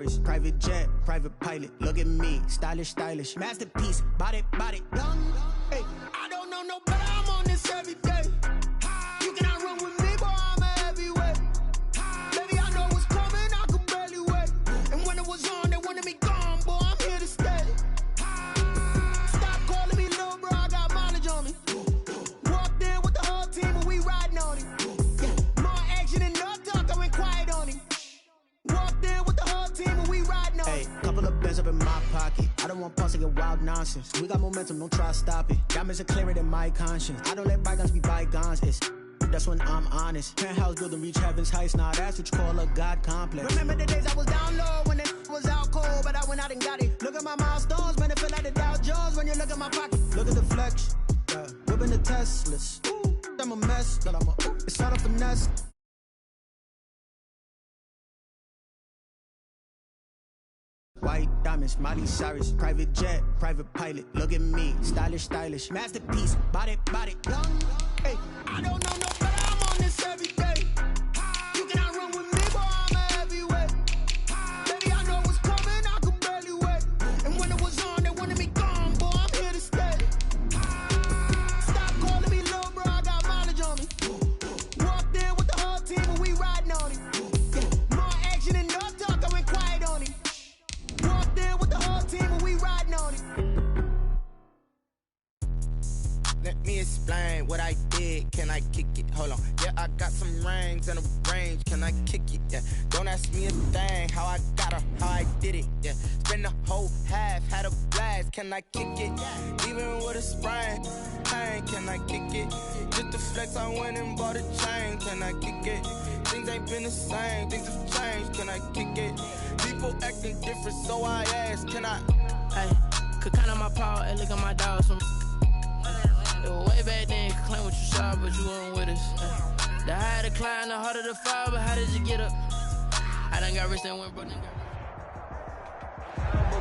Private jet, private pilot, look at me, stylish, masterpiece, body, young. Hey, I don't know no better, I'm on this every day. You cannot run with me, boy, I'm a heavyweight. Baby, I know what's coming, I could barely wait. And when it was on, they wanted me gone, boy, I'm here to stay. Stop calling me little bro, I got mileage on me. Walked in with the whole team and we riding on it. Yeah, more action and no talk, I went quiet on it. Walked in with the whole team and we riding on it. Hey, couple of bands up in my pocket. I don't want pulse to get wild nonsense. We got momentum, don't try to stop it. Diamonds are clearer than my conscience. I don't let bygones be bygones. That's when I'm honest. Penthouse building, reach heaven's heights. Now that's what you call a God complex. Remember the days I was down low when it was out cold, but I went out and got it. Look at my milestones, man, it feel like the Dow Jones when you look at my pocket. Look at the flex, yeah. Whipping the Teslas. Ooh, I'm a mess, but it's all a finesse. White diamonds, Miley Cyrus, private jet, private pilot, look at me, stylish, masterpiece, body, young. Hey, I don't know no better, I'm on this every day. You cannot run with me, boy, I'm a heavyweight. Baby, I know what's coming, I could barely wait. And when it was on, they wanted me gone, boy, I'm here to stay. Stop calling me little bro, I got mileage on me. Walked in with the whole team and we riding on it. Yeah, more action and no talk, I went quiet on it. Walked in with the whole team and we riding on it. Let me explain what I did. Can I kick it? Hold on. Yeah, I got some rings and a range. Can I kick it? Yeah. Don't ask me a thing. How I got her, how I did it. Yeah. Spend the whole half, had a blast. Can I kick it? Even with a sprain. Hey, can I kick it? Just to flex, I went and bought a chain. Can I kick it? Things ain't been the same. Things have changed. Can I kick it? People acting different, so I ask. Can I? Hey, could count on my power and look at my dogs from. It was way back then, could claim what you saw, but you weren't with us. The higher the climb, the harder the fall, but how did you get up? I done got rich and went, bro.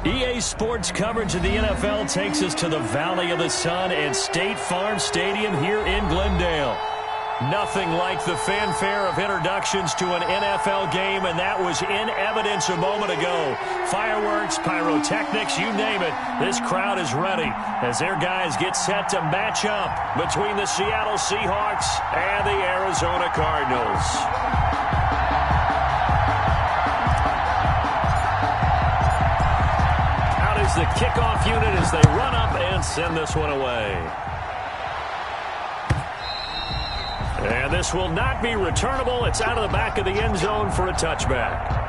EA Sports coverage of the NFL takes us to the Valley of the Sun and State Farm Stadium here in Glendale. Nothing like the fanfare of introductions to an NFL game, and that was in evidence a moment ago. Fireworks, pyrotechnics, you name it. This crowd is ready as their guys get set to match up between the Seattle Seahawks and the Arizona Cardinals. Out is the kickoff unit as they run up and send this one away. And this will not be returnable. It's out of the back of the end zone for a touchback.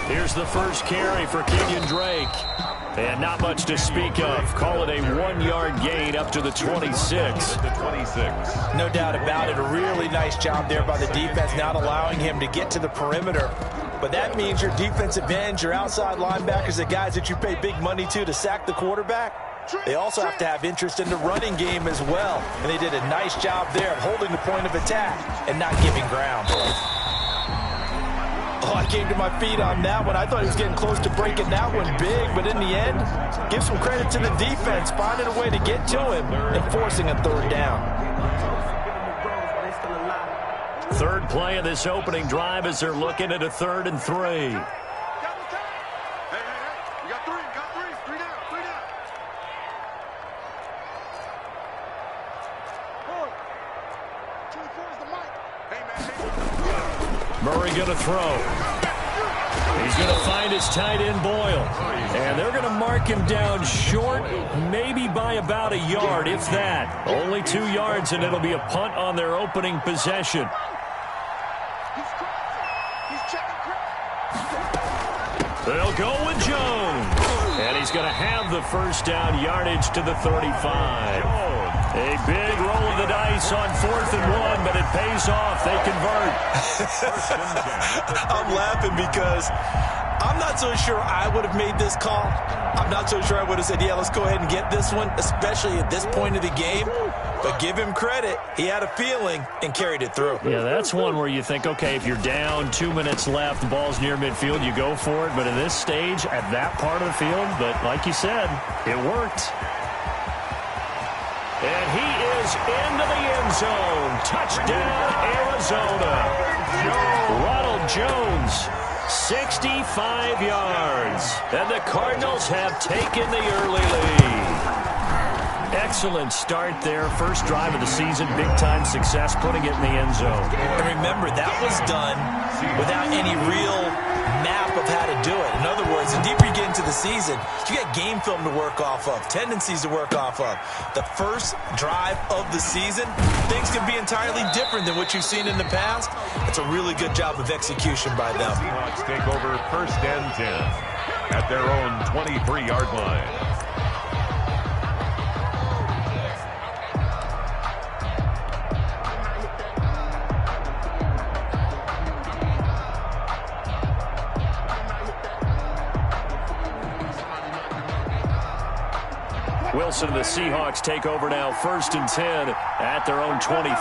Here's the first carry for Kenyon Drake. And not much to speak of. Call it a 1-yard gain up to the 26. No doubt about it. A really nice job there by the defense, not allowing him to get to the perimeter. But that means your defensive ends, your outside linebackers, the guys that you pay big money to sack the quarterback, they also have to have interest in the running game as well. And they did a nice job there of holding the point of attack and not giving ground. Oh, I came to my feet on that one. I thought he was getting close to breaking that one big, but in the end, give some credit to the defense, finding a way to get to him and forcing a third down. Third play of this opening drive as they're looking at a 3rd and 3. Murray going to throw. He's going to find his tight end Boyle. And they're going to mark him down short, maybe by about a yard, if that. Only 2 yards, and it'll be a punt on their opening possession. They'll go with Jones. And he's going to have the first down, yardage to the 35. A big roll of the dice on 4th and 1, but it pays off. They convert. I'm laughing because I'm not so sure I would have made this call. I'm not so sure I would have said, yeah, let's go ahead and get this one, especially at this point of the game. But give him credit. He had a feeling and carried it through. Yeah, that's one where you think, okay, if you're down, 2 minutes left, the ball's near midfield, you go for it. But at this stage, at that part of the field, but like you said, it worked. And he is into the end zone. Touchdown, Arizona. Ronald Jones, 65 yards. And the Cardinals have taken the early lead. Excellent start there. First drive of the season. Big-time success putting it in the end zone. And remember, that was done without any real map of how to do it. In other words, the deeper you get into the season, you got game film to work off of, tendencies to work off of. The first drive of the season, things can be entirely different than what you've seen in the past. It's a really good job of execution by them. Seahawks take over 1st and 10 at their own 23-yard line. Wilson and the Seahawks take over now, 1st and 10 at their own 23.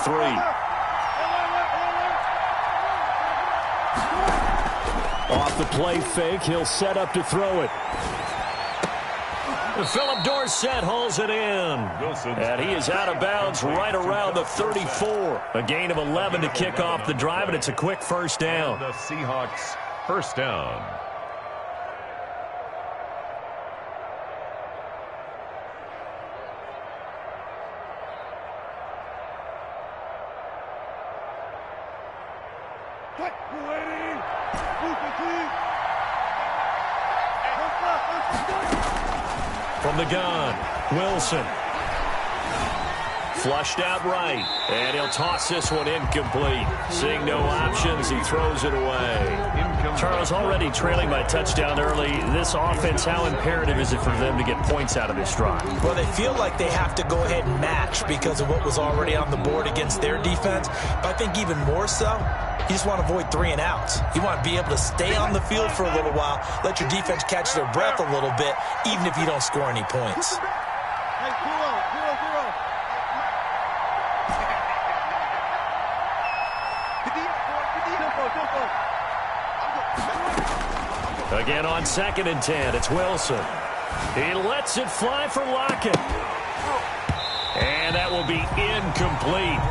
Off the play fake, he'll set up to throw it. Philip Dorsett hauls it in. And he is out of bounds right around the 34. A gain of 11 to kick off the drive, and it's a quick first down. The Seahawks first down. From the gun, Wilson. Flushed out right, and he'll toss this one incomplete. Seeing no options, he throws it away. Charles, already trailing by touchdown early. This offense, how imperative is it for them to get points out of this drive? Well, they feel like they have to go ahead and match because of what was already on the board against their defense. But I think even more so, you just want to avoid 3 and outs. You want to be able to stay on the field for a little while, let your defense catch their breath a little bit, even if you don't score any points. Again on 2nd and 10, it's Wilson. He lets it fly for Lockett. And that will be incomplete.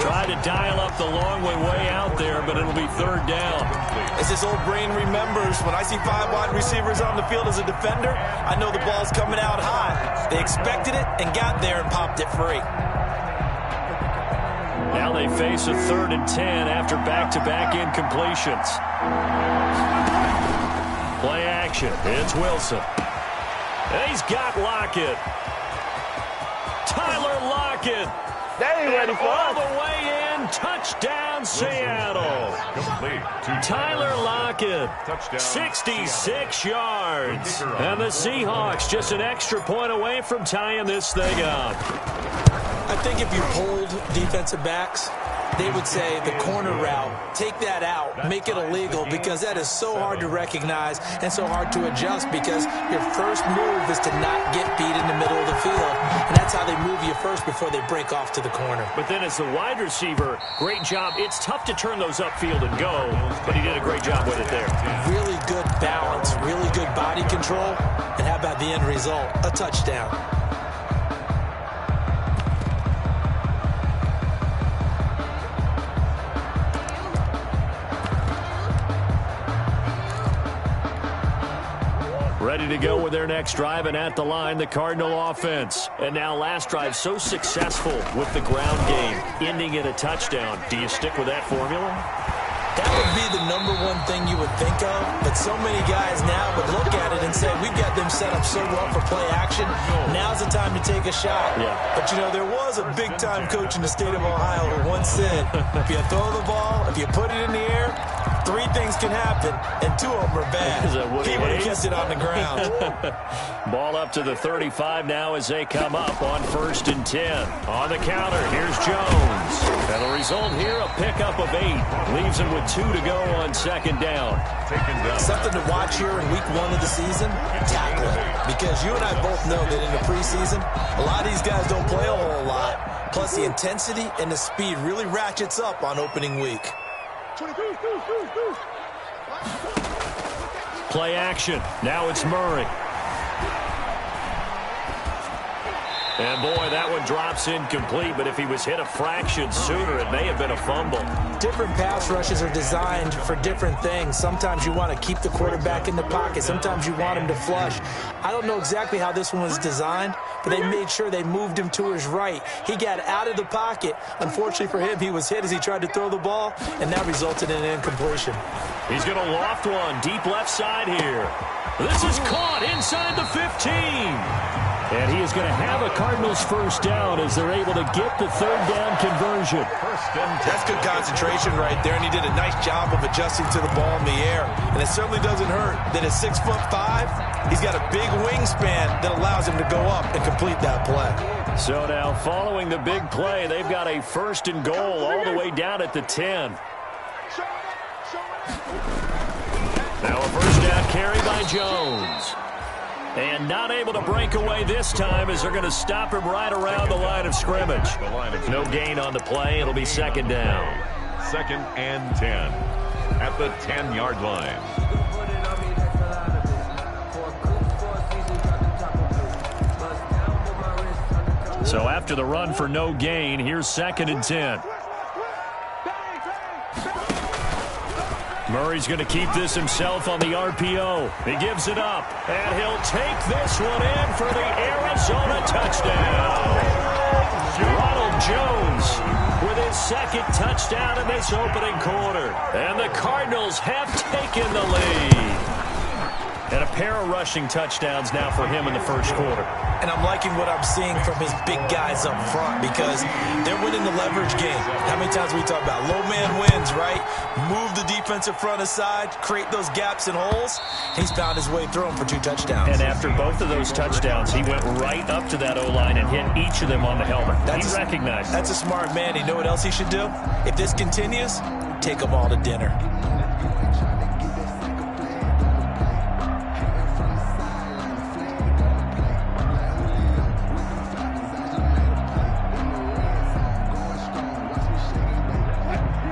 Try to dial up the long way out there, but it'll be 3rd down. As this old brain remembers, when I see 5 wide receivers on the field as a defender, I know the ball's coming out high. They expected it and got there and popped it free. Now they face a 3rd and 10 after back-to-back incompletions. Play action. It's Wilson. And he's got Lockett. Tyler Lockett. Ready for all the way in. Touchdown, Seattle. Tyler Lockett, 66 yards. And the Seahawks just an extra point away from tying this thing up. I think if you hold defensive backs, they would say the corner route, take that out, make it illegal, because that is so hard to recognize and so hard to adjust, because your first move is to not get beat in the middle of the field. And that's how they move you first before they break off to the corner. But then as the wide receiver, great job. It's tough to turn those upfield and go, but he did a great job with it there. Really good balance, really good body control. And how about the end result? A touchdown. Ready to go with their next drive, and at the line, the Cardinal offense. And now last drive so successful with the ground game, ending in a touchdown. Do you stick with that formula? That would be the #1 thing you would think of, but so many guys now would look at it and say, we've got them set up so well for play action, now's the time to take a shot. Yeah. But, you know, there was a big-time coach in the state of Ohio who once said, if you throw the ball, if you put it in the air, Three things can happen, and two of them are bad. He would have kept it on the ground. Ball up to the 35 now as they come up on 1st and 10. On the counter, here's Jones. And the result here, a pickup of 8. Leaves him with 2 to go on 2nd down. Something to watch here in week 1 of the season, tackling. Because you and I both know that in the preseason, a lot of these guys don't play a whole lot. Plus, the intensity and the speed really ratchets up on opening week. Play action. Now it's Murray. And boy, that one drops incomplete, but if he was hit a fraction sooner, it may have been a fumble. Different pass rushes are designed for different things. Sometimes you want to keep the quarterback in the pocket. Sometimes you want him to flush. I don't know exactly how this one was designed, but they made sure they moved him to his right. He got out of the pocket. Unfortunately for him, he was hit as he tried to throw the ball, and that resulted in an incompletion. He's going to loft one deep left side here. This is caught inside the 15. And he is going to have a Cardinals first down as they're able to get the 3rd down conversion. That's good concentration right there, and he did a nice job of adjusting to the ball in the air. And it certainly doesn't hurt that at 6'5", he's got a big wingspan that allows him to go up and complete that play. So now, following the big play, they've got a 1st and goal all the way down at the 10. Now a 1st down carry by Jones. And not able to break away this time as they're going to stop him right around the line of scrimmage. No gain on the play. It'll be 2nd down. 2nd and 10 at the 10-yard line. So after the run for no gain, here's 2nd and 10. Murray's going to keep this himself on the RPO. He gives it up, and he'll take this one in for the Arizona touchdown. Ronald Jones with his 2nd touchdown in this opening quarter. And the Cardinals have taken the lead. And a pair of rushing touchdowns now for him in the 1st quarter. And I'm liking what I'm seeing from his big guys up front because they're winning the leverage game. How many times we talk about low man wins, right? Move the defensive front aside, create those gaps and holes. He's found his way through them for 2 touchdowns. And after both of those touchdowns, he went right up to that O-line and hit each of them on the helmet. He recognized it. That's a smart man. You know what else he should do? If this continues, take them all to dinner.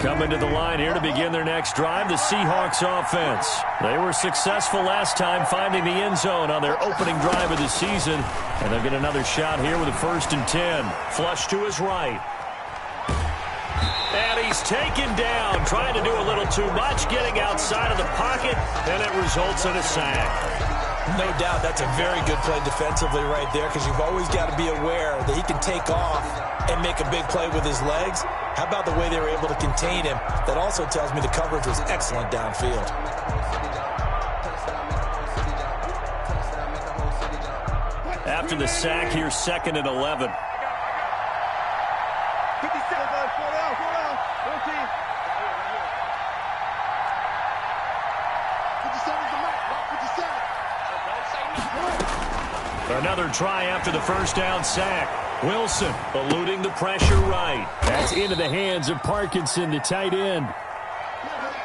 Coming to the line here to begin their next drive, the Seahawks offense. They were successful last time finding the end zone on their opening drive of the season. And they'll get another shot here with a 1st and 10. Flush to his right. And he's taken down, trying to do a little too much, getting outside of the pocket, and it results in a sack. No doubt that's a very good play defensively right there because you've always got to be aware that he can take off and make a big play with his legs. How about the way they were able to contain him? That also tells me the coverage was excellent downfield. After the sack, here's 2nd and 11. Another try after the 1st down sack. Wilson eluding the pressure right. That's into the hands of Parkinson, the tight end.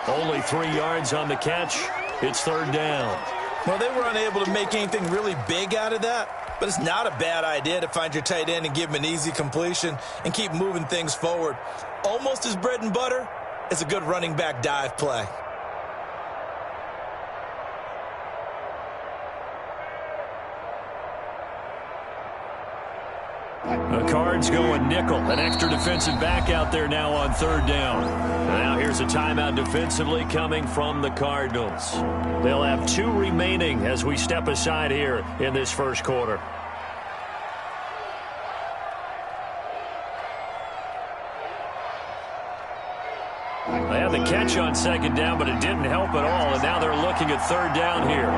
Only 3 yards on the catch. It's 3rd down. Well, they were unable to make anything really big out of that, but it's not a bad idea to find your tight end and give him an easy completion and keep moving things forward. Almost as bread and butter as a good running back dive play. The Cards going nickel. An extra defensive back out there now on 3rd down. Now here's a timeout defensively coming from the Cardinals. They'll have 2 remaining as we step aside here in this 1st quarter. They had the catch on 2nd down, but it didn't help at all, and now they're looking at 3rd down here.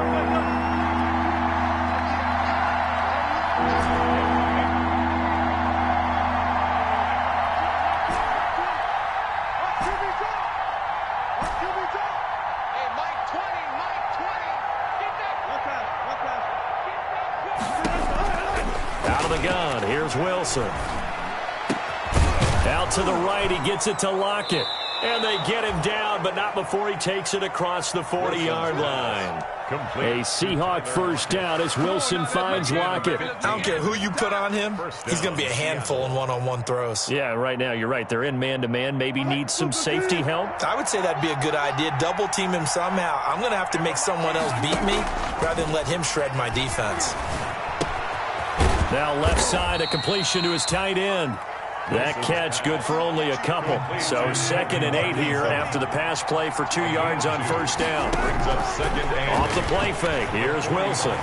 of the gun. Here's Wilson. Out to the right. He gets it to Lockett. And they get him down, but not before he takes it across the 40-yard line. A Seahawk first down as Wilson finds Lockett. I don't care who you put on him. He's going to be a handful in one-on-one throws. Yeah, right now, you're right. They're in man-to-man. Maybe need some safety help. I would say that'd be a good idea. Double team him somehow. I'm going to have to make someone else beat me rather than let him shred my defense. Now left side, a completion to his tight end. That catch good for only a couple. So 2nd and 8 here after the pass play for 2 yards on first down. Off the play fake. Here's Wilson.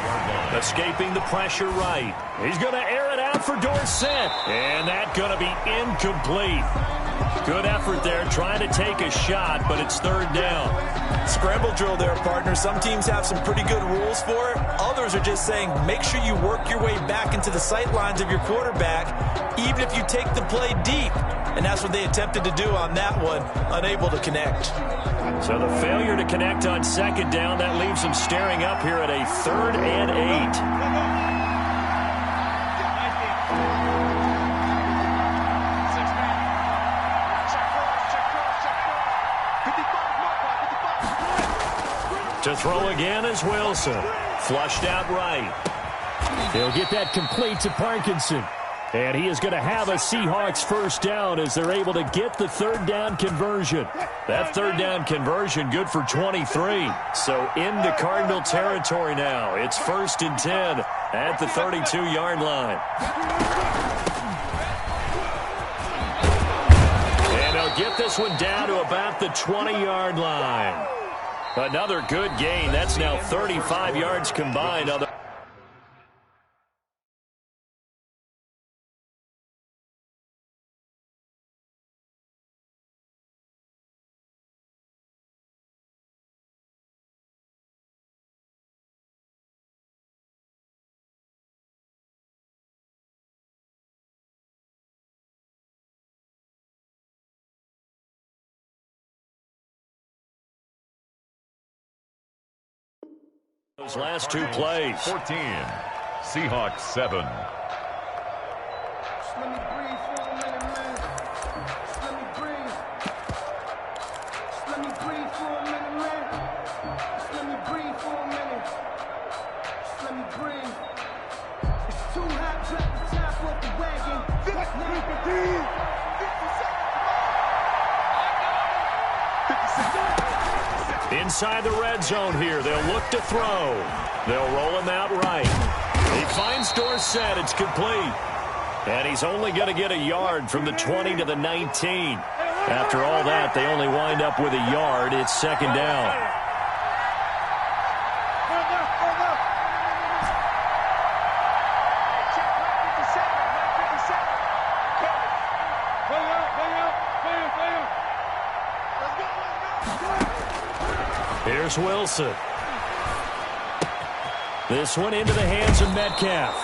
Escaping the pressure right. He's going to air it out for Dorsett. And that's going to be incomplete. Good effort there trying to take a shot, but it's 3rd down. Scramble drill there, partner. Some teams have some pretty good rules for it. Others are just saying make sure you work your way back into the sight lines of your quarterback, even if you take the play deep. And that's what they attempted to do on that one, unable to connect. So the failure to connect on 2nd down, that leaves them staring up here at a 3rd and 8. To throw again is Wilson. Flushed out right. He'll get that complete to Parkinson. And he is going to have a Seahawks first down as they're able to get the 3rd down conversion. That 3rd down conversion good for 23. So into Cardinal territory now. It's 1st and 10 at the 32-yard line. And they'll get this one down to about the 20-yard line. Another good gain. That's now 35 yards combined on the those last 2 plays. 14, Seahawks 7. Let me breathe for a minute, man. Let me breathe. Let me breathe for a minute, man. Let me breathe for a minute. Let me breathe. It's too hot, drop the top off the wagon. 50 seconds. Inside the red zone here. They'll look to throw. They'll roll him out right. He finds Dorsett. It's complete. And he's only going to get a yard from the 20 to the 19. After all that, they only wind up with a yard. It's 2nd down. Here's Wilson. This one into the hands of Metcalf.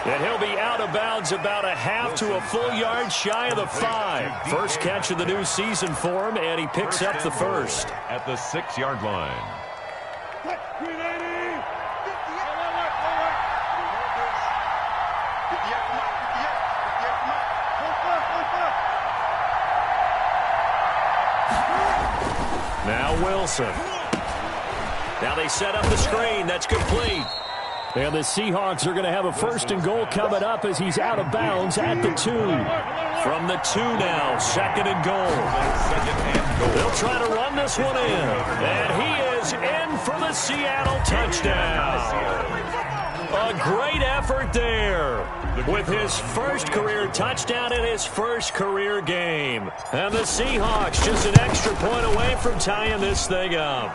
And he'll be out of bounds about a half to a full yard shy of the 5. First catch of the new season for him, and he picks up the first. At the 6-yard line. Now Wilson. Now they set up the screen. That's complete. And the Seahawks are going to have a 1st and goal coming up as he's out of bounds at the 2. From the 2 now, 2nd and goal. They'll try to run this one in. And he is in for the Seattle touchdown. A great effort there with his first career touchdown in his first career game. And the Seahawks just an extra point away from tying this thing up.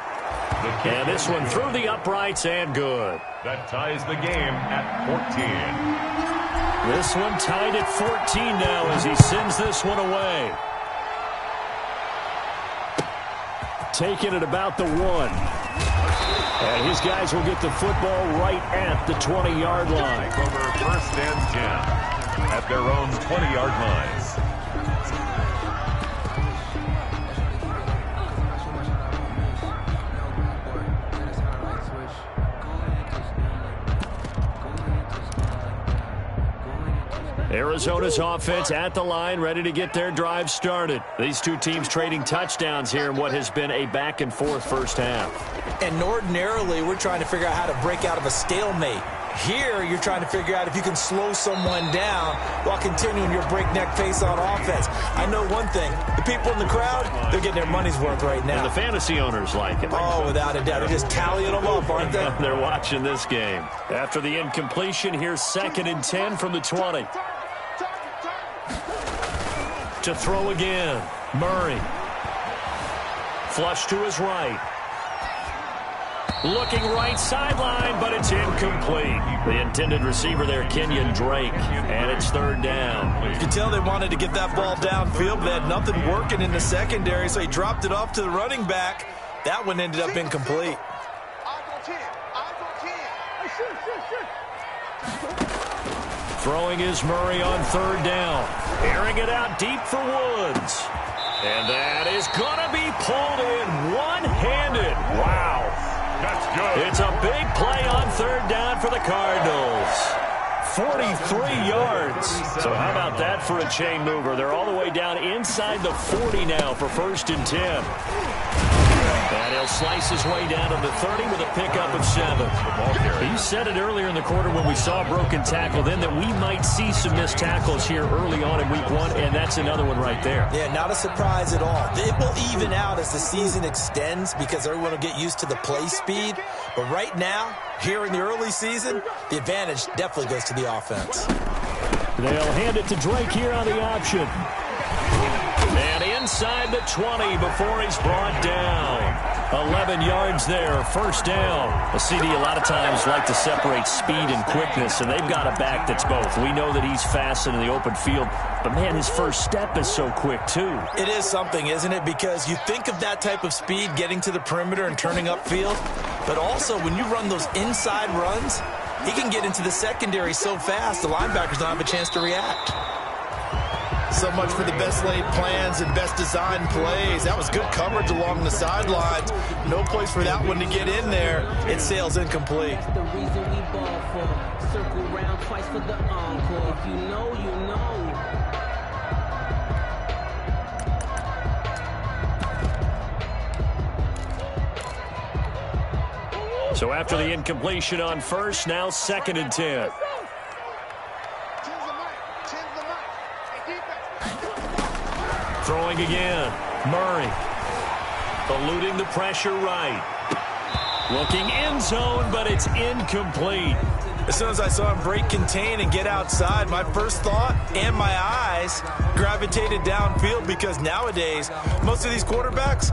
And this one through the uprights and good. That ties the game at 14. This one tied at 14 now as he sends this one away. Taking it about the 1. And his guys will get the football right at the 20-yard line. Over 1st and 10 at their own 20-yard line. Arizona's offense at the line, ready to get their drive started. These two teams trading touchdowns here in what has been a back-and-forth first half. And ordinarily, we're trying to figure out how to break out of a stalemate. Here, you're trying to figure out if you can slow someone down while continuing your breakneck pace on offense. I know one thing. The people in the crowd, they're getting their money's worth right now. And the fantasy owners like it. Oh, without a doubt. They're just tallying them up, aren't they? They're watching this game. After the incompletion, here's 2nd and 10 from the 20. To throw again. Murray. Flush to his right. Looking right sideline, but it's incomplete. The intended receiver there, Kenyon Drake, and it's 3rd down. You can tell they wanted to get that ball downfield, but they had nothing working in the secondary, so he dropped it off to the running back. That one ended up incomplete. Throwing is Murray on 3rd down. Airing it out deep for Woods. And that is going to be pulled in one-handed. Wow. That's good. It's a big play on 3rd down for the Cardinals. 43 yards. So how about that for a chain mover? They're all the way down inside the 40 now for 1st and 10. And he'll slice his way down to the 30 with a pickup of 7. You said it earlier in the quarter when we saw a broken tackle then that we might see some missed tackles here early on in week 1, and that's another one right there. Yeah, not a surprise at all. It will even out as the season extends because everyone will get used to the play speed. But right now, here in the early season, the advantage definitely goes to the offense. They'll hand it to Drake here on the option. And inside the 20 before he's brought down. 11 yards there, 1st down. A CD a lot of times like to separate speed and quickness, and they've got a back that's both. We know that he's fast in the open field, but, man, his first step is so quick, too. It is something, isn't it? Because you think of that type of speed getting to the perimeter and turning upfield, but also when you run those inside runs, he can get into the secondary so fast the linebackers don't have a chance to react. So much for the best laid plans and best designed plays. That was good coverage along the sidelines. No place for that one to get in there. It sails incomplete. That's the reason we ball for. Circle round twice for the encore. If you know, you know. So after the incompletion on 1st, now 2nd and 10. Throwing again. Murray. Eluding the pressure right. Looking end zone, but it's incomplete. As soon as I saw him break contain and get outside, my first thought and my eyes gravitated downfield because nowadays, most of these quarterbacks,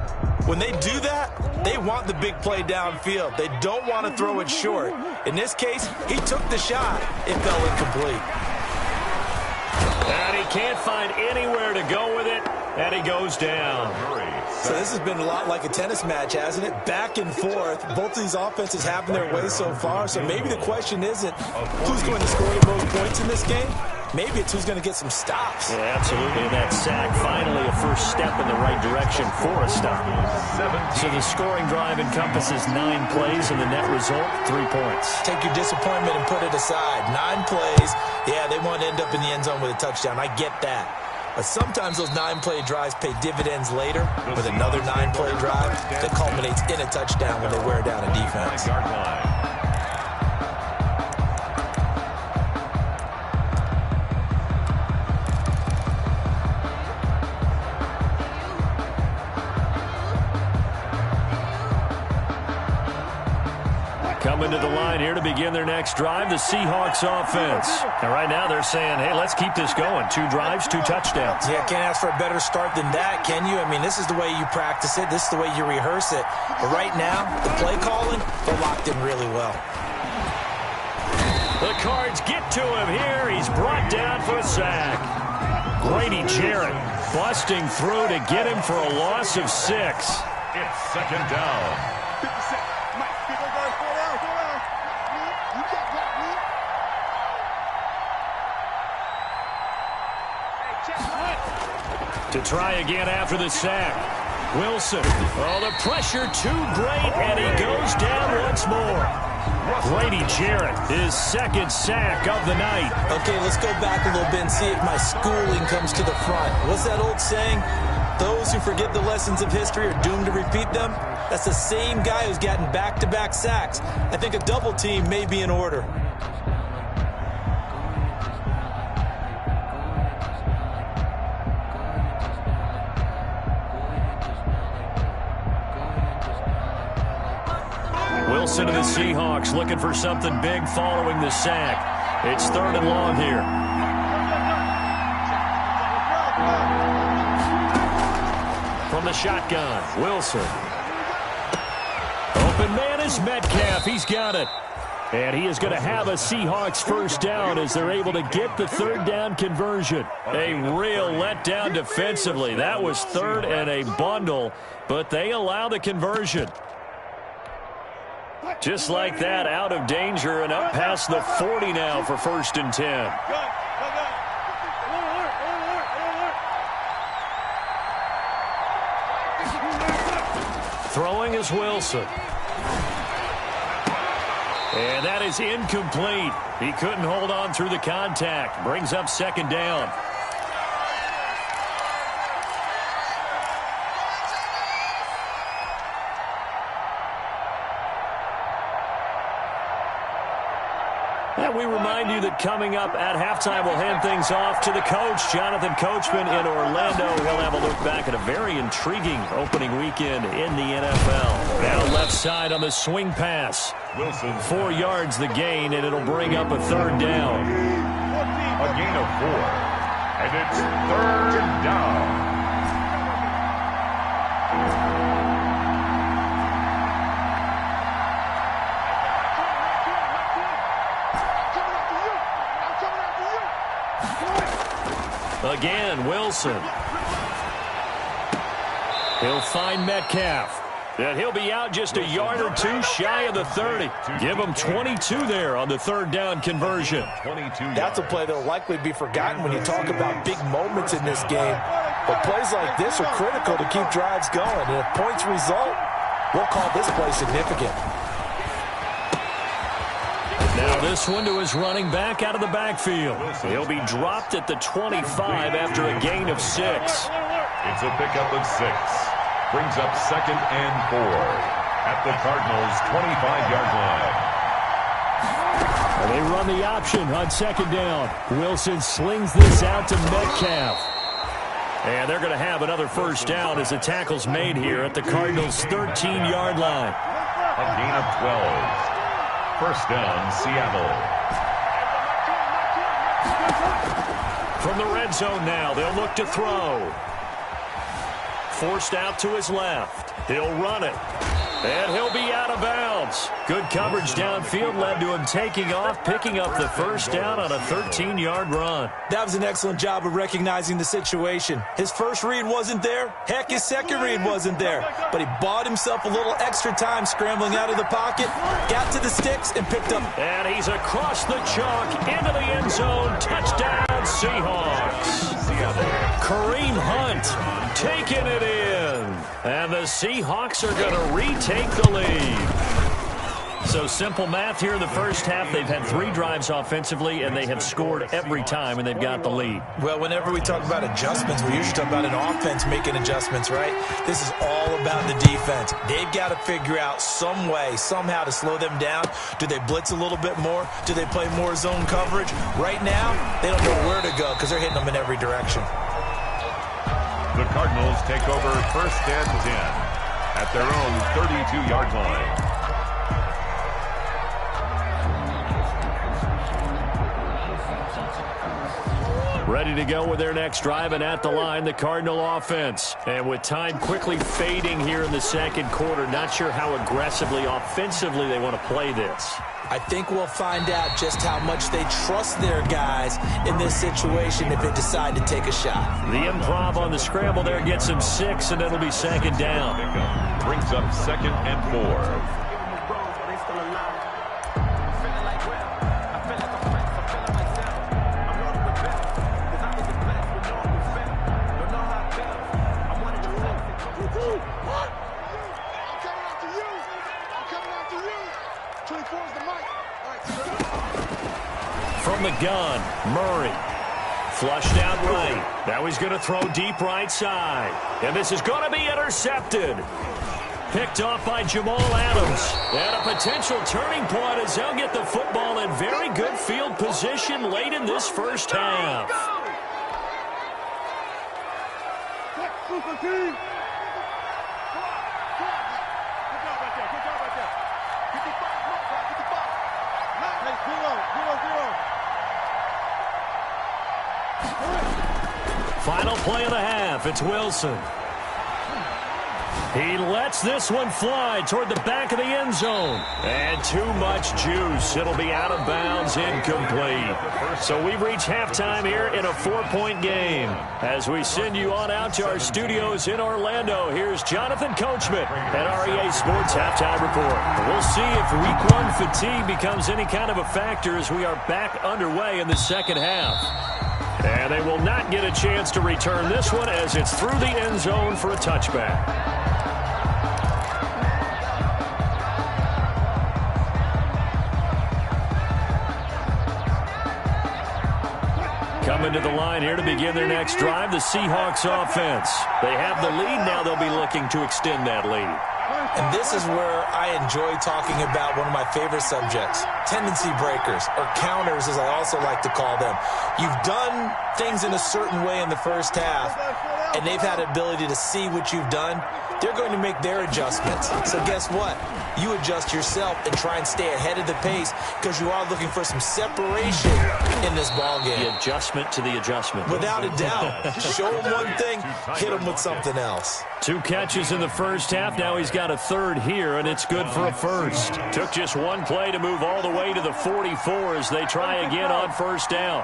when they do that, they want the big play downfield. They don't want to throw it short. In this case, he took the shot. It fell incomplete. And he can't find anywhere to go with it, and he goes down. So this has been a lot like a tennis match, hasn't it? Back and forth. Both of these offenses having their way so far, so maybe the question isn't who's going to score the most points in this game. Maybe it's who's going to get some stops. Yeah, absolutely. And that sack, finally a first step in the right direction for a stop. So the scoring drive encompasses 9 plays, and the net result, 3 points. Take your disappointment and put it aside. 9 plays. Yeah, they want to end up in the end zone with a touchdown. I get that. But sometimes those 9-play drives pay dividends later with another 9-play drive that culminates in a touchdown when they wear down a defense. Coming to the line here to begin their next drive, the Seahawks offense. And right now they're saying, hey, let's keep this going. 2 drives, 2 touchdowns. Yeah, can't ask for a better start than that, can you? I mean, this is the way you practice it. This is the way you rehearse it. But right now, the play calling, they're locked in really well. The Cards get to him here. He's brought down for a sack. Grady Jarrett busting through to get him for a loss of 6. It's 2nd down. To try again after the sack. Wilson. Oh, the pressure too great, and he goes down once more. Grady Jarrett, his second sack of the night. Okay, let's go back a little bit and see if my schooling comes to the front. What's that old saying? Those who forget the lessons of history are doomed to repeat them. That's the same guy who's gotten back-to-back sacks. I think a double team may be in order. Wilson to the Seahawks looking for something big following the sack. It's 3rd and long here. From the shotgun, Wilson. Open man is Metcalf. He's got it. And he is going to have a Seahawks first down as they're able to get the 3rd down conversion. A real letdown defensively. That was 3rd and a bundle, but they allow the conversion. Just like that, out of danger and up past the 40 now for 1st and 10. Throwing is Wilson. And that is incomplete. He couldn't hold on through the contact. Brings up 2nd down. And we remind you that coming up at halftime, we'll hand things off to the coach, Jonathan Coachman in Orlando. He'll have a look back at a very intriguing opening weekend in the NFL. Now left side on the swing pass. Wilson. 4 yards the gain, and it'll bring up a 3rd down. A gain of 4. And it's 3rd down. Again, Wilson. He'll find Metcalf. And he'll be out just a yard or two shy of the 30. Give him 22 there on the 3rd down conversion. That's a play that will likely be forgotten when you talk about big moments in this game. But plays like this are critical to keep drives going. And if points result, we'll call this play significant. Now this one to his running back out of the backfield. He'll be dropped at the 25 after a gain of 6. It's a pickup of 6. Brings up 2nd and 4 at the Cardinals' 25-yard line. And they run the option on 2nd down. Wilson slings this out to Metcalf. And they're going to have another first down as the tackle's made here at the Cardinals' 13-yard line. A gain of 12. First down, Seattle. From the red zone now, they'll look to throw. Forced out to his left. He'll run it. And he'll be out of bounds. Good coverage downfield led to him taking off, picking up the first down on a 13-yard run. That was an excellent job of recognizing the situation. His first read wasn't there. Heck, his second read wasn't there. But he bought himself a little extra time scrambling out of the pocket, got to the sticks, and picked up. And he's across the chalk into the end zone. Touchdown, Seahawks. Kareem Hunt taking it in. And the Seahawks are going to retake the lead. So simple math here in the first half. They've had 3 drives offensively, and they have scored every time, and they've got the lead. Well, whenever we talk about adjustments, we usually talk about an offense making adjustments, right? This is all about the defense. They've got to figure out some way, somehow to slow them down. Do they blitz a little bit more? Do they play more zone coverage? Right now, they don't know where to go because they're hitting them in every direction. The Cardinals take over 1st and 10 at their own 32-yard line. Ready to go with their next drive, and at the line, the Cardinal offense. And with time quickly fading here in the 2nd quarter, not sure how aggressively, offensively they want to play this. I think we'll find out just how much they trust their guys in this situation if they decide to take a shot. The improv on the scramble there gets him 6, and it'll be 2nd down. Brings up 2nd and 4. From the gun, Murray. Flushed out right. Now he's going to throw deep right side. And this is going to be intercepted. Picked off by Jamal Adams. And a potential turning point as they'll get the football in very good field position late in this first half. Final play of the half. It's Wilson. He lets this one fly toward the back of the end zone. And too much juice. It'll be out of bounds, incomplete. So we've reached halftime here in a 4-point game. As we send you on out to our studios in Orlando, here's Jonathan Coachman at REA Sports Halftime Report. We'll see if Week 1 fatigue becomes any kind of a factor as we are back underway in the second half. And they will not get a chance to return this one as it's through the end zone for a touchback. Coming to the line here to begin their next drive, the Seahawks offense. They have the lead. Now they'll be looking to extend that lead. And this is where I enjoy talking about one of my favorite subjects, tendency breakers, or counters as I also like to call them. You've done things in a certain way in the first half, and they've had the ability to see what you've done. They're going to make their adjustments. So guess what? You adjust yourself and try and stay ahead of the pace because you are looking for some separation in this ball game. The adjustment to the adjustment. Without a doubt. Show him one thing, hit him with something else. 2 catches in the first half. Now he's got a third here, and it's good for a first. Took just one play to move all the way to the 44 as they try again on first down.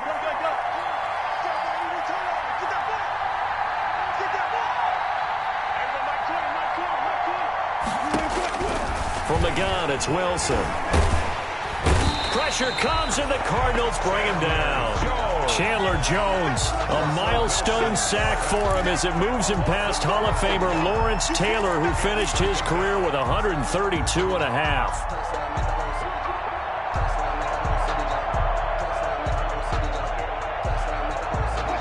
From the gun, it's Wilson. Pressure comes, and the Cardinals bring him down. Chandler Jones, a milestone sack for him as it moves him past Hall of Famer Lawrence Taylor, who finished his career with 132 and a half.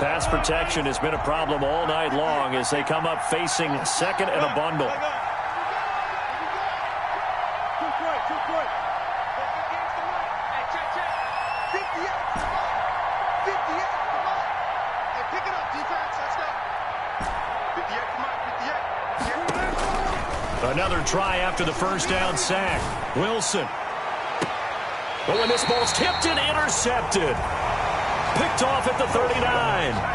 Pass protection has been a problem all night long as they come up facing second and a bundle. Another try after the first down sack. Wilson. But when this ball's tipped and intercepted. Picked off at the 39.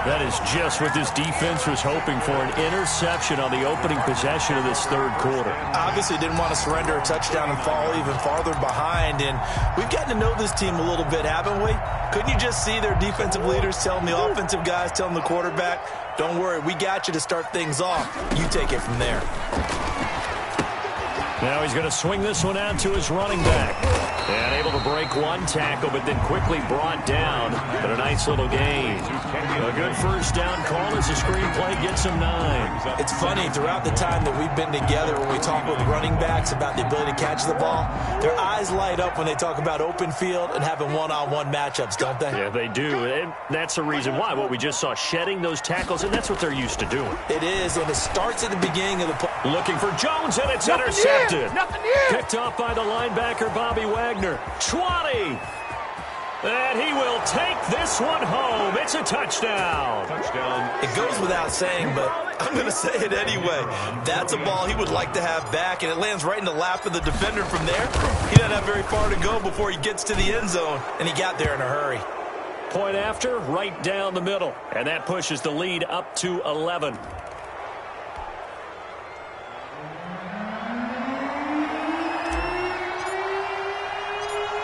That is just what this defense was hoping for, an interception on the opening possession of this third quarter. Obviously didn't want to surrender a touchdown and fall even farther behind. And we've gotten to know this team a little bit, haven't we? Couldn't you just see their defensive leaders telling the offensive guys, telling the quarterback, don't worry, we got you to start things off. You take it from there. Now he's going to swing this one out to his running back. And able to break one tackle, but then quickly brought down. But a nice little gain. A good first down call as the screenplay gets him 9. It's funny, throughout the time that we've been together, when we talk with running backs about the ability to catch the ball, their eyes light up when they talk about open field and having one-on-one matchups, don't they? Yeah, they do. And that's the reason why. What we just saw, shedding those tackles, and that's what they're used to doing. It is, and it starts at the beginning of the play. Looking for Jones, and it's intercepted. Picked off by the linebacker, Bobby Wagner. 20. And he will take this one home. It's a touchdown. It goes without saying, but I'm going to say it anyway. That's a ball he would like to have back, and it lands right in the lap of the defender from there. He doesn't have very far to go before he gets to the end zone, and he got there in a hurry. Point after, right down the middle. And that pushes the lead up to 11.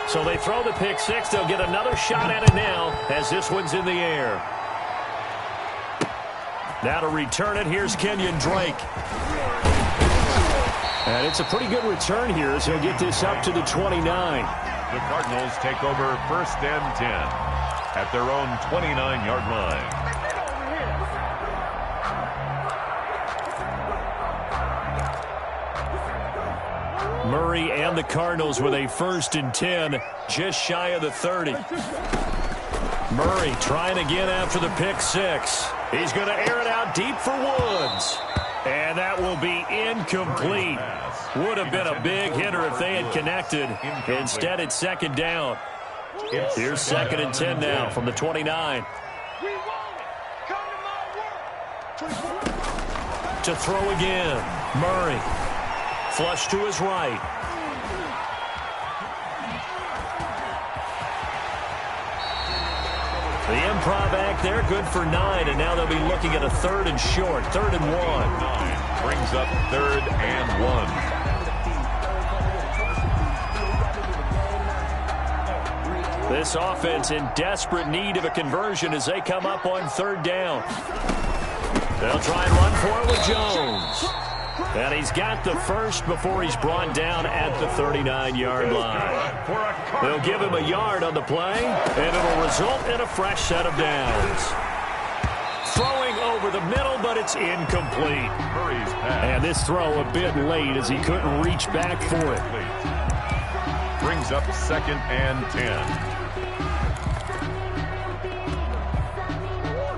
So they throw the pick six. They'll get another shot at it now as this one's in the air. Now to return it, here's Kenyon Drake. And it's a pretty good return here as he'll get this up to the 29. The Cardinals take over first and 10 at their own 29-yard line. Murray and the Cardinals with a 1st and 10, just shy of the 30. Murray trying again after the pick six. He's going to air it out deep for Woods. And that will be incomplete. Would have been a big hitter if they had connected. Instead, it's 2nd down. Here's 2nd and 10 now from the 29. To throw again. Murray. Flush to his right. The improv act there, good for 9, and now they'll be looking at a 3rd and short, 3rd and 1. Brings up 3rd and 1. This offense in desperate need of a conversion as they come up on 3rd down. They'll try and run for it with Jones. And he's got the first before he's brought down at the 39-yard line. They'll give him a yard on the play, and it'll result in a fresh set of downs. Throwing over the middle, but it's incomplete. And this throw a bit late as he couldn't reach back for it. Brings up 2nd and 10.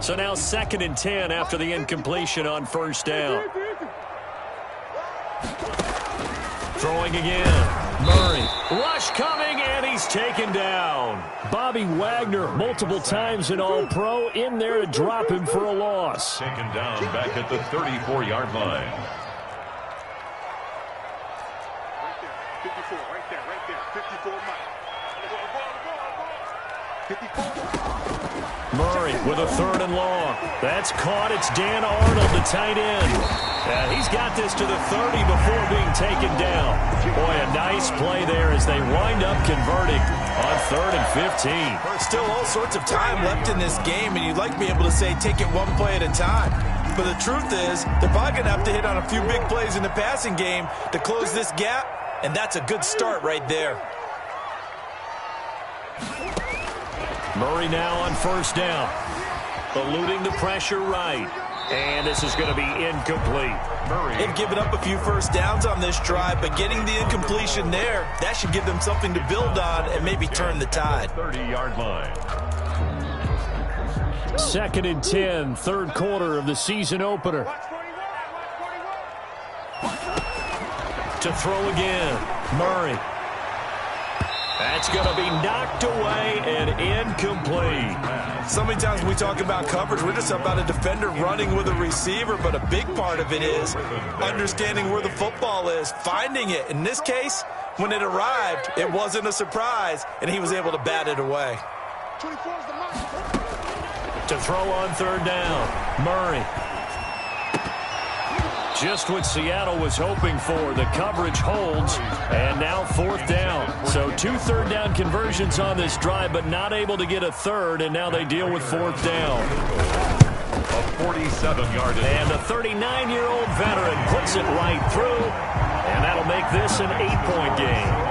So now 2nd and 10 after the incompletion on 1st down. Throwing again. Murray. Rush coming, and he's taken down. Bobby Wagner, multiple times an All-Pro, in there to drop him for a loss. Taken down back at the 34-yard line. 54, right there. 54 Murray with a 3rd and long. That's caught. It's Dan Arnold, the tight end. And he's got this to the 30 before being taken down. Boy, a nice play there as they wind up converting on 3rd and 15. Still all sorts of time left in this game, and you'd like to be able to say take it one play at a time. But the truth is, they're probably going to have to hit on a few big plays in the passing game to close this gap, and that's a good start right there. Murray now on 1st down. Eluding the pressure right. And this is going to be incomplete. Murray. They've given up a few 1st downs on this drive, but getting the incompletion there, that should give them something to build on and maybe turn the tide. 30-yard line. 2nd and 10, 3rd quarter of the season opener. To throw again. Murray. That's going to be knocked away and incomplete. So many times when we talk about coverage, we're just about a defender running with a receiver, but a big part of it is understanding where the football is, finding it. In this case, when it arrived, it wasn't a surprise, and he was able to bat it away. To throw on 3rd down, Murray. Just what Seattle was hoping for. The coverage holds, and now 4th down. So 2 3rd down conversions on this drive, but not able to get a 3rd, and now they deal with 4th down. A 47-yard. And the 39-year-old veteran puts it right through, and that'll make this an 8-point game.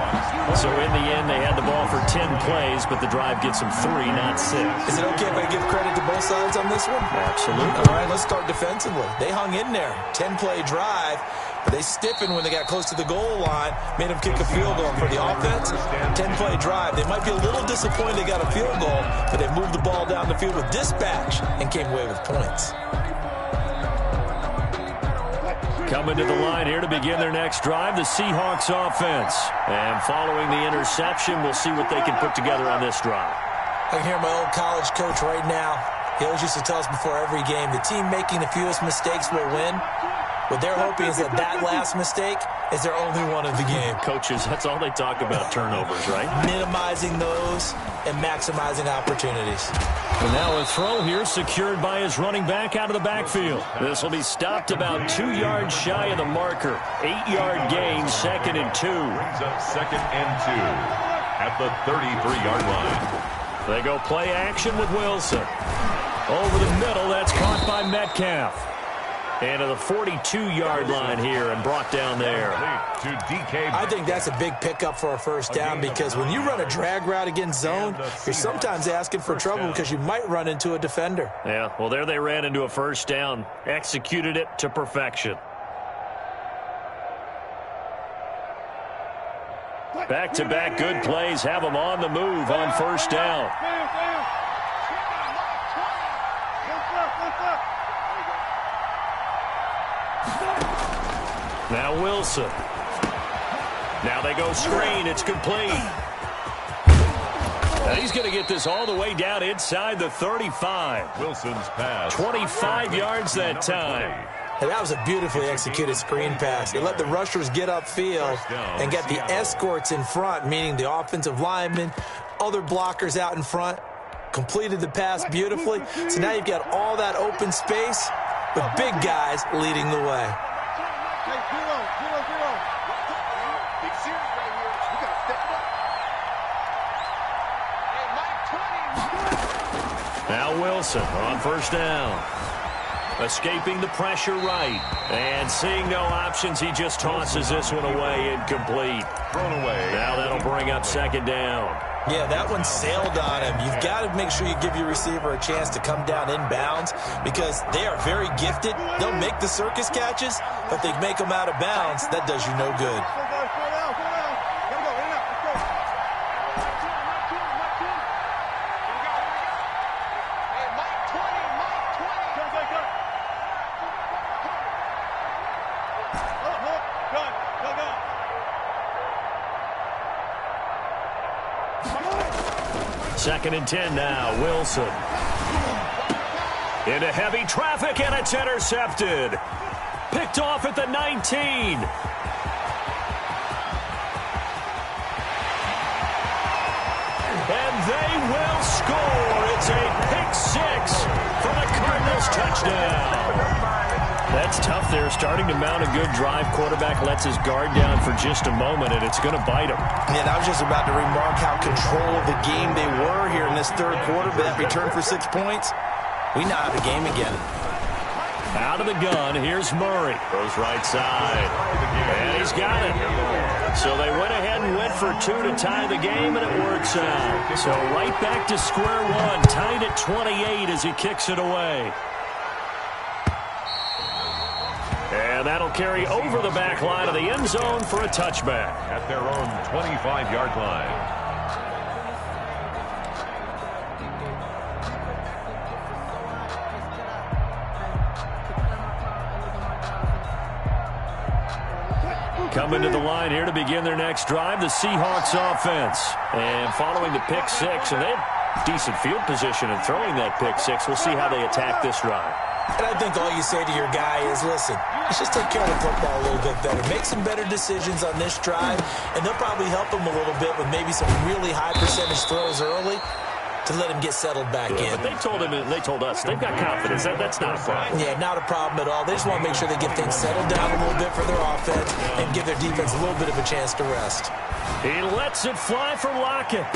So in the end, they had the ball for 10 plays, but the drive gets them 3, not 6. Is it okay if I give credit to both sides on this one? Absolutely. All right, let's start defensively. They hung in there. 10-play drive, but they stiffened when they got close to the goal line, made them kick a field goal. For the offense, 10-play drive. They might be a little disappointed they got a field goal, but they moved the ball down the field with dispatch and came away with points. Coming to the line here to begin their next drive, the Seahawks offense. And following the interception, we'll see what they can put together on this drive. I can hear my old college coach right now. He always used to tell us before every game, the team making the fewest mistakes will win. What they're hoping is that last mistake is their only one of the game. Coaches, that's all they talk about, turnovers, right? Minimizing those and maximizing opportunities. And now a throw here secured by his running back out of the backfield. This will be stopped about 2 yards shy of the marker. 8-yard gain, 2nd and 2. Brings up 2nd and 2 at the 33-yard line. They go play action with Wilson. Over the middle, that's caught by Metcalf. And to the 42-yard line here and brought down there. I think that's a big pickup for a 1st down because when you run a drag route against zone, you're sometimes asking for trouble because you might run into a defender. Yeah, well, there they ran into a 1st down. Executed it to perfection. Back-to-back good plays have them on the move on first down. Now Wilson. Now they go screen. It's complete. And he's going to get this all the way down inside the 35. Wilson's pass. 25 yards that time. And that was a beautifully executed screen pass. It let the rushers get upfield and get the escorts in front, meaning the offensive linemen, other blockers out in front, completed the pass beautifully. So now you've got all that open space with big guys leading the way. Now Wilson on first down. Escaping the pressure right. And seeing no options, he just tosses this one away, incomplete. Thrown away. Now that'll bring up second down. Yeah, that one sailed on him. You've got to make sure you give your receiver a chance to come down inbounds because they are very gifted. They'll make the circus catches, but they make them out of bounds. That does you no good. Second and 10 now. Wilson. Into heavy traffic, and it's intercepted. Picked off at the 19. And they will score. It's a pick six for the Cardinals touchdown. That's tough there. Starting to mount a good drive. Quarterback lets his guard down for just a moment, and it's going to bite him. And I was just about to remark how control of the game they were here in this third quarter, but that return for 6 points, we now have the game again. Out of the gun, here's Murray. Goes right side. And he's got it. So they went ahead and went for two to tie the game, and it works out. So right back to square one, tied at 28 as he kicks it away. And that'll carry over the back line of the end zone for a touchback. At their own 25-yard line. Coming to the line here to begin their next drive, the Seahawks offense. And following the pick six, and they have decent field position in throwing that pick six. We'll see how they attack this drive. And I think all you say to your guy is, listen, let's just take care of the football a little bit better. Make some better decisions on this drive, and they'll probably help him a little bit with maybe some really high percentage throws early to let him get settled back in. But they told him, and they told us, they've got confidence. That's not a problem. Yeah, not a problem at all. They just want to make sure they get things settled down a little bit for their offense and give their defense a little bit of a chance to rest. He lets it fly for Lockett.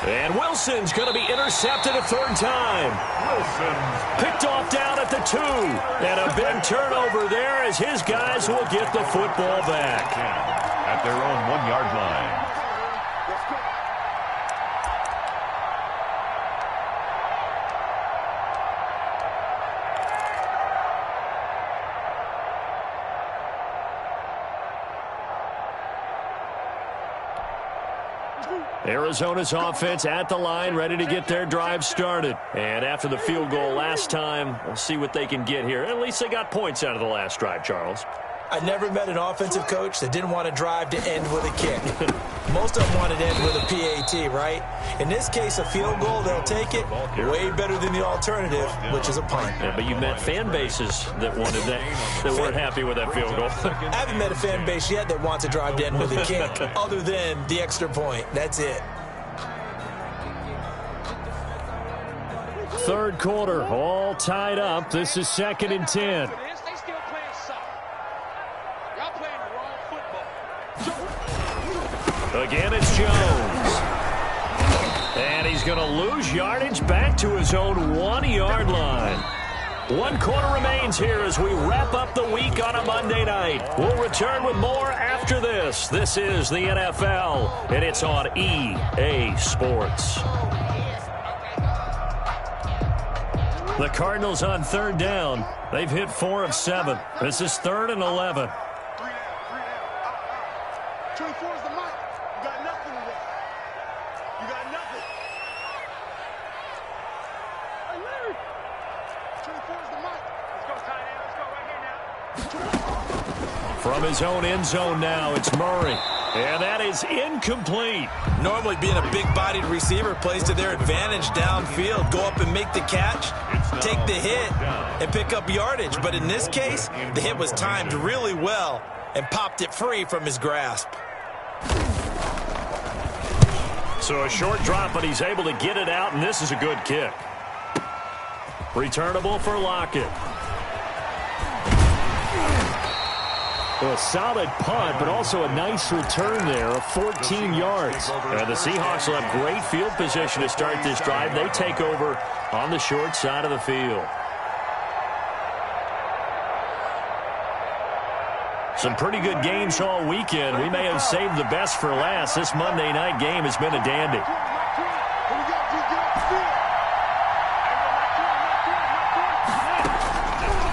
And Wilson's going to be intercepted a third time. Wilson's picked off down at the 2. And a big turnover there as his guys will get the football back. At their own 1-yard line. Arizona's offense at the line, ready to get their drive started. And after the field goal last time, we'll see what they can get here. At least they got points out of the last drive, Charles. I never met an offensive coach that didn't want to drive to end with a kick. Most of them wanted to end with a PAT, right? In this case, a field goal, they'll take it. Way better than the alternative, which is a punt. Yeah, but you met fan bases that wanted that weren't happy with that field goal. I haven't met a fan base yet that wants to drive to end with a kick, other than the extra point. That's it. Third quarter, all tied up. This is 2nd and 10. Again, it's Jones. And he's going to lose yardage back to his own 1-yard line. 1 quarter remains here as we wrap up the week on a Monday night. We'll return with more after this. This is the NFL, and it's on EA Sports. The Cardinals on third down. They've hit 4 of 7. This is 3rd and 11. 24 is the mic. You got nothing today. You got nothing. Hey, Larry. 24 is the mic. Let's go, tight end. Let's go right here now. From his own end zone now, it's Murray. And that is incomplete. Normally being a big-bodied receiver plays to their advantage downfield. Go up and make the catch, take the hit, and pick up yardage. But in this case, the hit was timed really well and popped it free from his grasp. So a short drop, but he's able to get it out, and this is a good kick. Returnable for Lockett. A solid punt, but also a nice return there of 14 yards. And the Seahawks will have great field position to start this drive. They take over on the short side of the field. Some pretty good games all weekend. We may have saved the best for last. This Monday night game has been a dandy.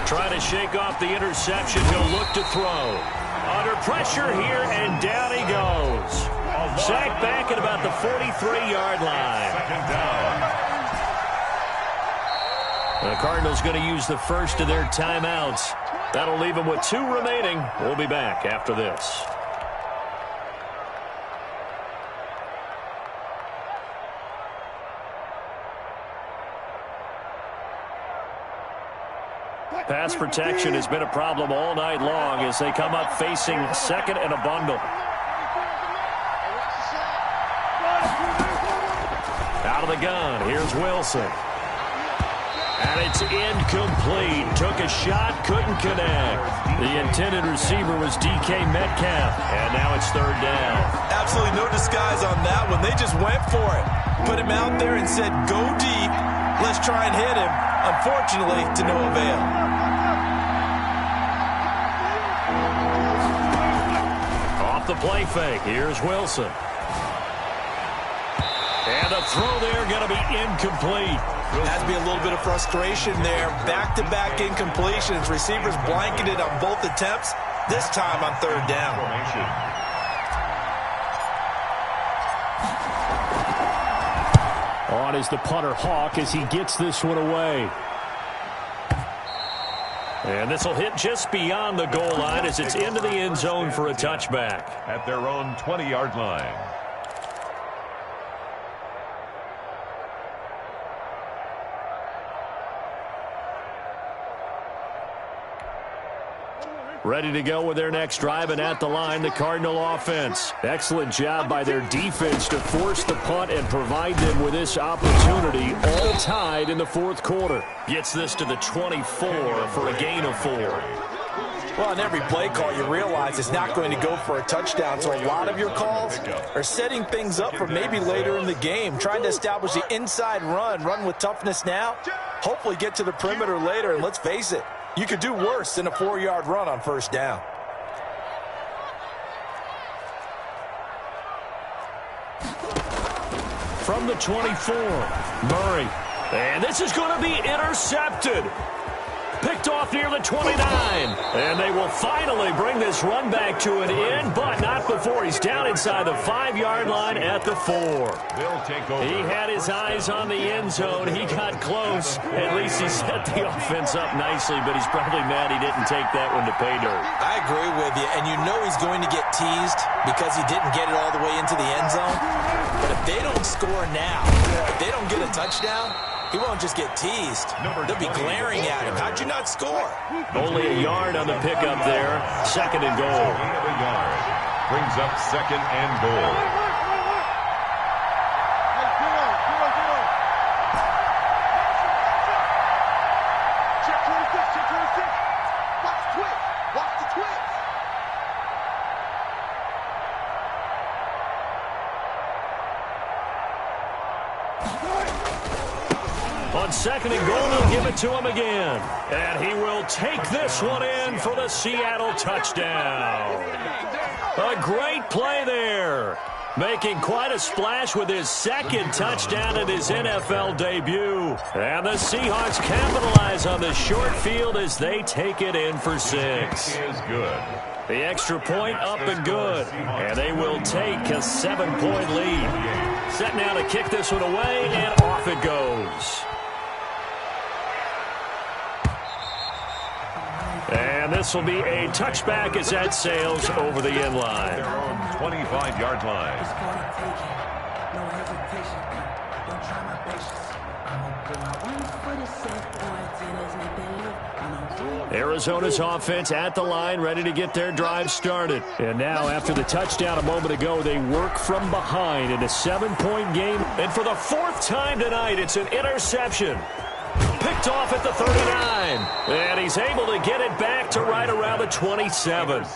Trying to shake off the interception. He'll look to throw. Under pressure here, and down he goes. Sacked back at about the 43-yard line. The Cardinals going to use the first of their timeouts. That'll leave them with 2 remaining. We'll be back after this. Pass protection has been a problem all night long as they come up facing second and a bundle. Out of the gun, here's Wilson. And it's incomplete. Took a shot, couldn't connect. The intended receiver was DK Metcalf, and now it's third down. Absolutely no disguise on that one. They just went for it. Put him out there and said, go deep. Let's try and hit him. Unfortunately, to no avail. The play fake. Here's Wilson. And the throw there going to be incomplete. Has to be a little bit of frustration there. Back-to-back incompletions. Receivers blanketed on both attempts. This time on third down. On is the punter Hawk as he gets this one away. And this will hit just beyond the goal line as it's into the end zone for a touchback. At their own 20-yard line. Ready to go with their next drive, and at the line, the Cardinal offense. Excellent job by their defense to force the punt and provide them with this opportunity, all tied in the fourth quarter. Gets this to the 24 for a gain of 4. Well, on every play call, you realize it's not going to go for a touchdown, so a lot of your calls are setting things up for maybe later in the game, trying to establish the inside run with toughness now, hopefully get to the perimeter later, and let's face it, you could do worse than a 4-yard run on first down. From the 24, Murray. And this is going to be intercepted. Picked off near the 29. And they will finally bring this run back to an end, but not before he's down inside the 5-yard line at the 4. They'll take over. He had his eyes on the end zone. He got close. At least he set the offense up nicely, but he's probably mad he didn't take that one to pay dirt. I agree with you, and you know he's going to get teased because he didn't get it all the way into the end zone. But if they don't score now, if they don't get a touchdown, he won't just get teased. They'll be glaring at him. How'd you not score? Only a yard on the pickup there. Second and goal. Brings up second and goal. Check 26, check 26. Watch the twitch. Watch the twitch. On second and goal, they'll give it to him again. And he will take this one in for the Seattle touchdown. A great play there. making quite a splash with his second touchdown in his NFL debut. And the Seahawks capitalize on the short field as they take it in for 6. Is good. The extra point up and good. And they will take a 7-point lead. Set now to kick this one away, and off it goes. And this will be a touchback as that sails over the end line. Their own 25-yard line. Arizona's offense at the line, ready to get their drive started. And now, after the touchdown a moment ago, they work from behind in a 7-point game. And for the 4th time tonight, it's an interception. Picked off at the 39. And he's able to get it back to right around the 27.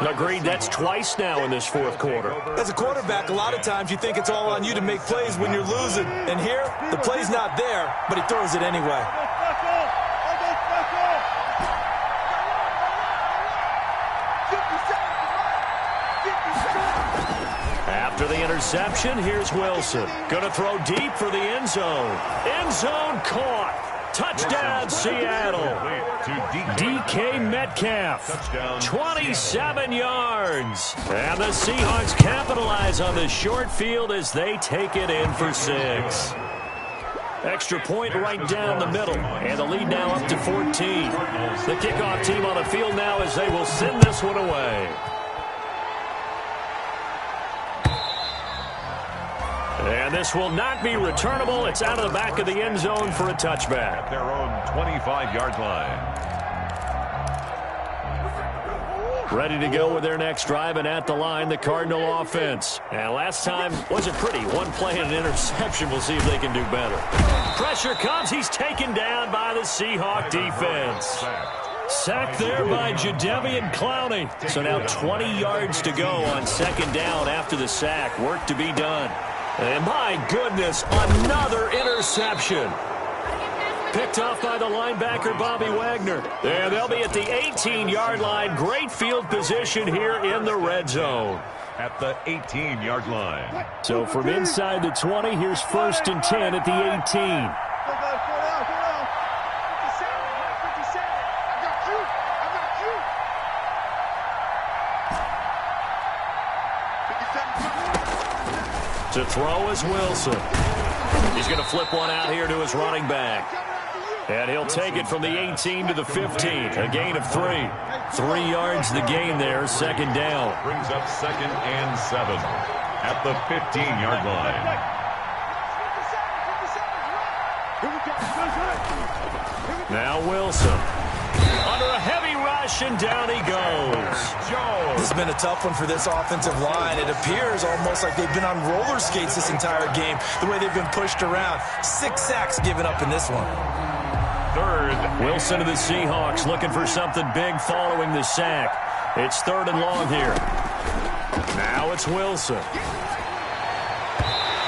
Agreed, that's twice now in this 4th quarter. As a quarterback, a lot of times you think it's all on you to make plays when you're losing. And here, the play's not there, but he throws it anyway. After the interception, here's Wilson. Going to throw deep for the end zone. End zone caught. Touchdown, Seattle. DK Metcalf, 27 yards. And the Seahawks capitalize on the short field as they take it in for 6. Extra point right down the middle. And the lead now up to 14. The kickoff team on the field now as they will send this one away. And this will not be returnable. It's out of the back of the end zone for a touchback. At their own 25-yard line. Ready to go with their next drive, and at the line, the Cardinal offense. And last time wasn't pretty. One play and an interception. We'll see if they can do better. Pressure comes. He's taken down by the Seahawk defense. Sacked there by Jadeveon Clowney. So now 20 yards to go on 2nd down after the sack. Work to be done. And my goodness, another interception. Picked off by the linebacker, Bobby Wagner. And they'll be at the 18-yard line. Great field position here in the red zone. At the 18-yard line. So from inside the 20, here's 1st and 10 at the 18. To throw is Wilson. He's going to flip one out here to his running back. And he'll take it from the 18 to the 15. A gain of 3. 3 yards the gain there, 2nd down. Brings up 2nd and 7 at the 15-yard line. Now Wilson. Under a heavy rush, and down he goes. This has been a tough one for this offensive line. It appears almost like they've been on roller skates this entire game, the way they've been pushed around. 6 sacks given up in this one. 3rd. Wilson to the Seahawks looking for something big following the sack. It's 3rd and long here. Now it's Wilson.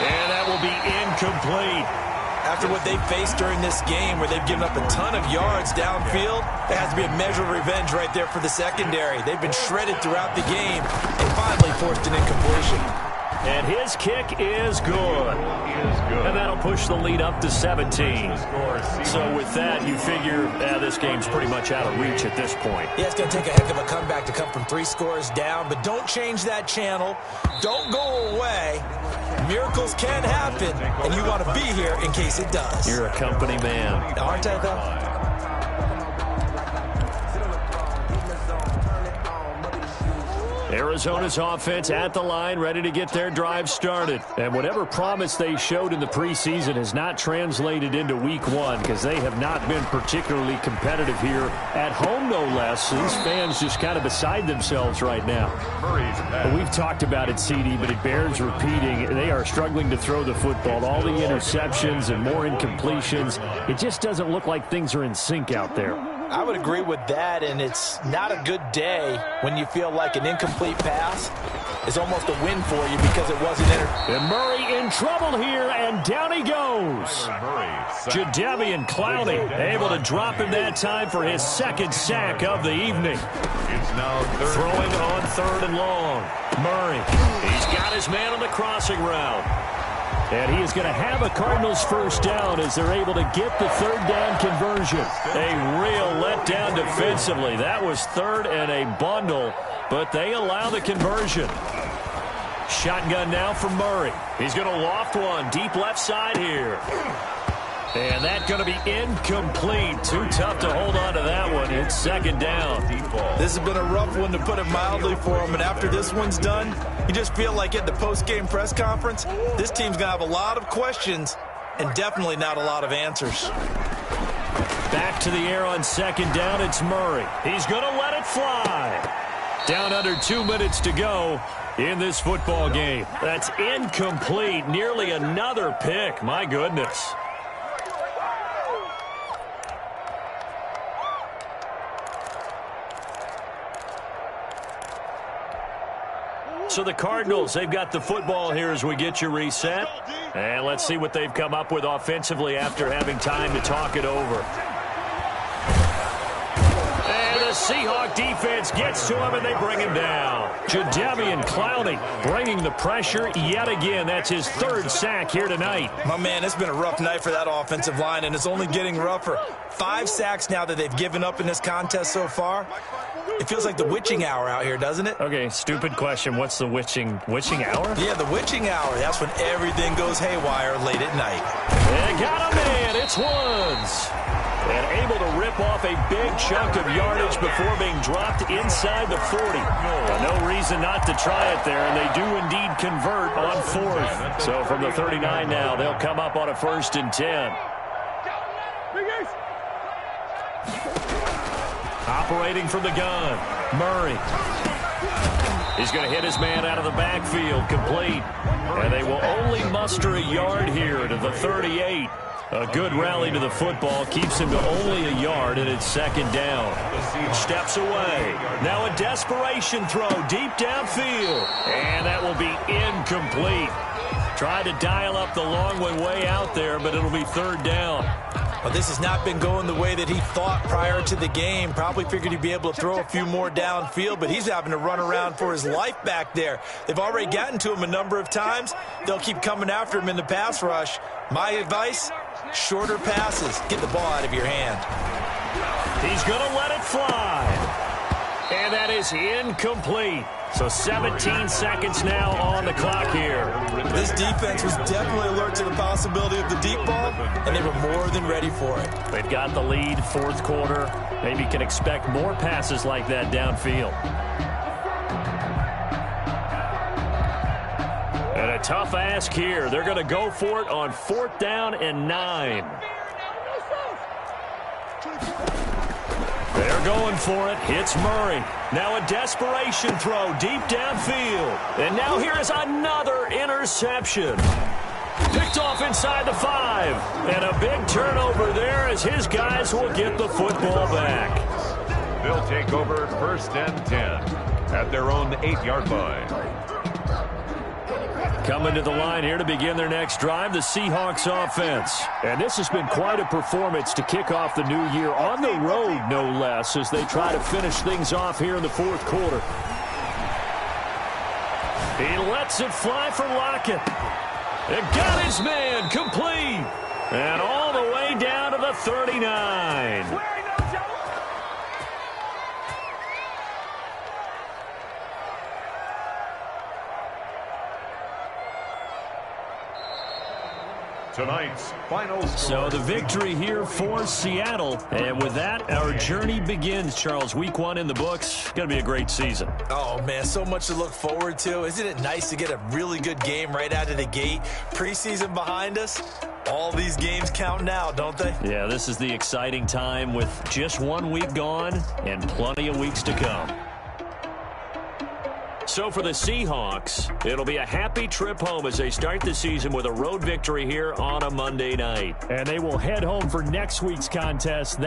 And that will be incomplete. After what they've faced during this game, where they've given up a ton of yards downfield, there has to be a measure of revenge right there for the secondary. They've been shredded throughout the game and finally forced an incompletion. And his kick is good. And that'll push the lead up to 17. So with that, you figure this game's pretty much out of reach at this point. Yeah, it's going to take a heck of a comeback to come from 3 scores down, but don't change that channel. Don't go away. Miracles can happen, and you want to be here in case it does. You're a company man. Aren't I, though? Arizona's offense at the line, ready to get their drive started. And whatever promise they showed in the preseason has not translated into week 1 because they have not been particularly competitive here at home, no less. These fans just kind of beside themselves right now. We've talked about it, CD, but it bears repeating. They are struggling to throw the football. All the interceptions and more incompletions. It just doesn't look like things are in sync out there. I would agree with that, and it's not a good day when you feel like an incomplete pass is almost a win for you because it wasn't entered. And Murray in trouble here, and down he goes. Jadeveon Clowney able to drop him that time for his second sack of the evening. It's now throwing on 3rd and long. Murray, he's got his man on the crossing route. And he is going to have a Cardinals first down as they're able to get the 3rd down conversion. A real letdown defensively. That was 3rd and a bundle, but they allow the conversion. Shotgun now for Murray. He's going to loft one deep left side here. And that's going to be incomplete. Too tough to hold on to that one. It's 2nd down. This has been a rough one, to put it mildly, for him. And after this one's done, you just feel like at the post-game press conference, this team's going to have a lot of questions and definitely not a lot of answers. Back to the air on 2nd down. It's Murray. He's going to let it fly. Down under 2 minutes to go in this football game. That's incomplete. Nearly another pick. My goodness. So the Cardinals, they've got the football here as we get you reset. And let's see what they've come up with offensively after having time to talk it over. And the Seahawk defense gets to him, and they bring him down. Jadeveon Clowney bringing the pressure yet again. That's his 3rd sack here tonight. My man, it's been a rough night for that offensive line, and it's only getting rougher. 5 sacks now that they've given up in this contest so far. It feels like the witching hour out here, doesn't it? Okay, stupid question. What's the witching hour? Yeah, the witching hour. That's when everything goes haywire late at night. And got a man. It's Woods. And able to rip off a big chunk of yardage before being dropped inside the 40. No reason not to try it there, and they do indeed convert on 4th. So from the 39 now, they'll come up on a 1st and 10. Operating from the gun, Murray. He's going to hit his man out of the backfield, complete. And they will only muster a yard here to the 38. A good rally to the football keeps him to only a yard, and it's 2nd down. Steps away. Now a desperation throw deep downfield. And that will be incomplete. Tried to dial up the long way out there, but it'll be 3rd down. Well, this has not been going the way that he thought prior to the game. Probably figured he'd be able to throw a few more downfield, but he's having to run around for his life back there. They've already gotten to him a number of times. They'll keep coming after him in the pass rush. My advice, shorter passes. Get the ball out of your hand. He's going to let it fly. And that is incomplete. So 17 seconds now on the clock here. This defense was definitely alert to the possibility of the deep ball, and they were more than ready for it. They've got the lead, 4th quarter. Maybe can expect more passes like that downfield. And a tough ask here. They're going to go for it on 4th down and 9. They're going for it. Hits Murray. Now a desperation throw deep downfield. And now here is another interception. Picked off inside the 5. And a big turnover there as his guys will get the football back. They'll take over 1st and 10 at their own 8-yard line. Coming to the line here to begin their next drive, the Seahawks offense. And this has been quite a performance to kick off the new year on the road, no less, as they try to finish things off here in the 4th quarter. He lets it fly for Lockett. And got his man complete. And all the way down to the 39. Tonight's final score. So the victory here for Seattle. And with that, our journey begins, Charles. Week 1 in the books. Going to be a great season. Oh, man, so much to look forward to. Isn't it nice to get a really good game right out of the gate? Preseason behind us. All these games count now, don't they? Yeah, this is the exciting time with just 1 week gone and plenty of weeks to come. So for the Seahawks, it'll be a happy trip home as they start the season with a road victory here on a Monday night. And they will head home for next week's contest.